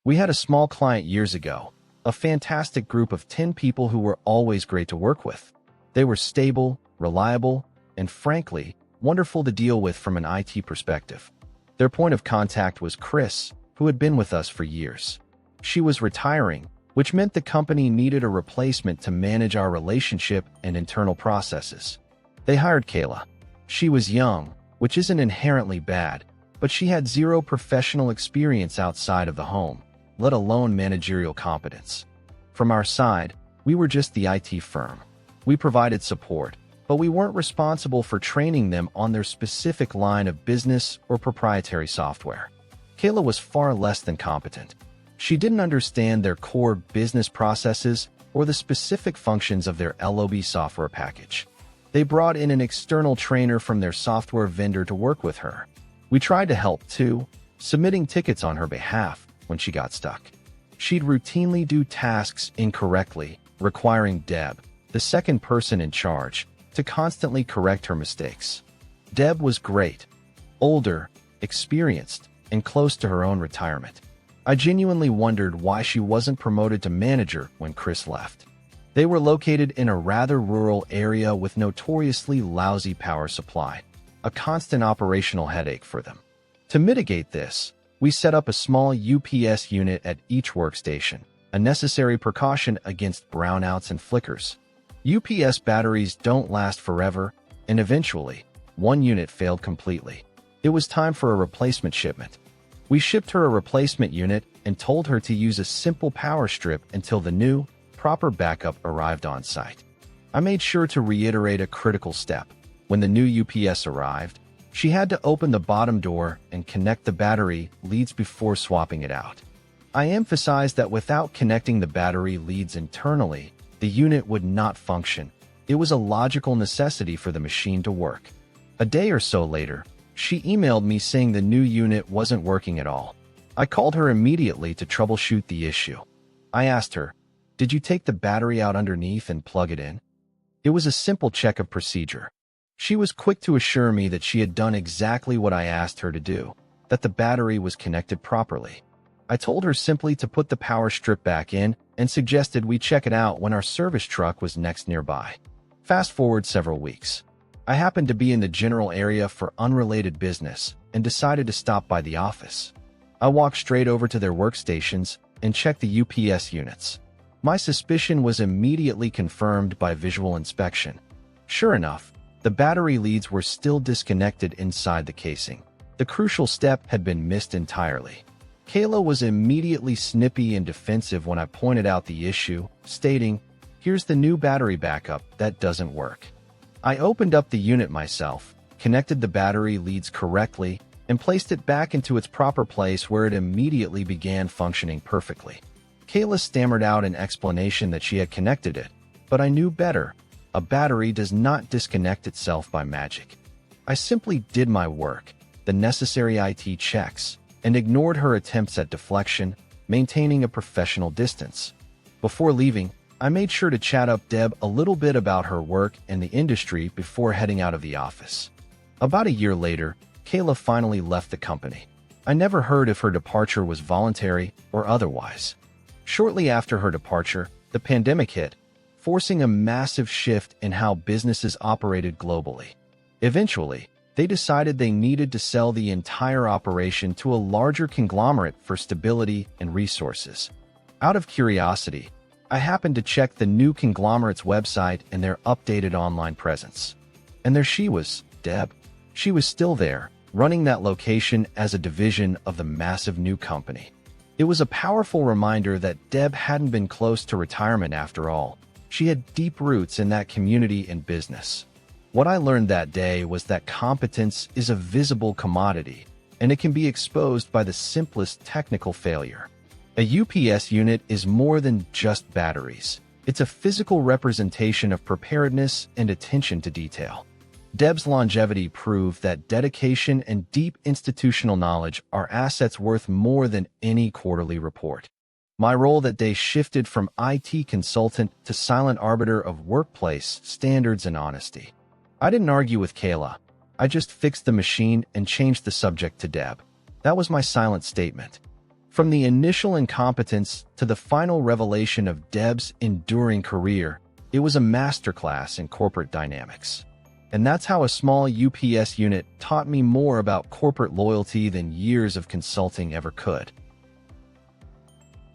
We had a small client years ago, a fantastic group of 10 people who were always great to work with. They were stable, reliable, and frankly, wonderful to deal with from an IT perspective. Their point of contact was Chris, who had been with us for years. She was retiring, which meant the company needed a replacement to manage our relationship and internal processes. They hired Kayla. She was young, which isn't inherently bad, but she had zero professional experience outside of the home, let alone managerial competence. From our side, we were just the IT firm. We provided support, but we weren't responsible for training them on their specific line of business or proprietary software. Kayla was far less than competent. She didn't understand their core business processes or the specific functions of their LOB software package. They brought in an external trainer from their software vendor to work with her. We tried to help too, submitting tickets on her behalf when she got stuck. She'd routinely do tasks incorrectly, requiring Deb, the second person in charge, to constantly correct her mistakes. Deb was great, older, experienced, and close to her own retirement. I genuinely wondered why she wasn't promoted to manager when Chris left. They were located in a rather rural area with notoriously lousy power supply, a constant operational headache for them. To mitigate this, we set up a small UPS unit at each workstation, a necessary precaution against brownouts and flickers. UPS batteries don't last forever, and eventually, one unit failed completely. It was time for a replacement shipment. We shipped her a replacement unit and told her to use a simple power strip until the new, proper backup arrived on site. I made sure to reiterate a critical step. When the new UPS arrived, she had to open the bottom door and connect the battery leads before swapping it out. I emphasized that without connecting the battery leads internally, the unit would not function. It was a logical necessity for the machine to work. A day or so later, she emailed me saying the new unit wasn't working at all. I called her immediately to troubleshoot the issue. I asked her, "Did you take the battery out underneath and plug it in?" It was a simple check of procedure. She was quick to assure me that she had done exactly what I asked her to do, that the battery was connected properly. I told her simply to put the power strip back in and suggested we check it out when our service truck was next nearby. Fast forward several weeks. I happened to be in the general area for unrelated business and decided to stop by the office. I walked straight over to their workstations and checked the UPS units. My suspicion was immediately confirmed by visual inspection. Sure enough, the battery leads were still disconnected inside the casing. The crucial step had been missed entirely. Kayla was immediately snippy and defensive when I pointed out the issue, stating, "Here's the new battery backup that doesn't work." I opened up the unit myself, connected the battery leads correctly, and placed it back into its proper place where it immediately began functioning perfectly. Kayla stammered out an explanation that she had connected it, but I knew better. A battery does not disconnect itself by magic. I simply did my work, the necessary IT checks, and ignored her attempts at deflection, maintaining a professional distance. Before leaving, I made sure to chat up Deb a little bit about her work and the industry before heading out of the office. About a year later, Kayla finally left the company. I never heard if her departure was voluntary or otherwise. Shortly after her departure, the pandemic hit, forcing a massive shift in how businesses operated globally. Eventually, they decided they needed to sell the entire operation to a larger conglomerate for stability and resources. Out of curiosity, I happened to check the new conglomerate's website and their updated online presence. And there she was, Deb. She was still there, running that location as a division of the massive new company. It was a powerful reminder that Deb hadn't been close to retirement after all. She had deep roots in that community and business. What I learned that day was that competence is a visible commodity, and it can be exposed by the simplest technical failure. A UPS unit is more than just batteries. It's a physical representation of preparedness and attention to detail. Deb's longevity proved that dedication and deep institutional knowledge are assets worth more than any quarterly report. My role that day shifted from IT consultant to silent arbiter of workplace standards and honesty. I didn't argue with Kayla. I just fixed the machine and changed the subject to Deb. That was my silent statement. From the initial incompetence to the final revelation of Deb's enduring career, it was a masterclass in corporate dynamics. And that's how a small UPS unit taught me more about corporate loyalty than years of consulting ever could.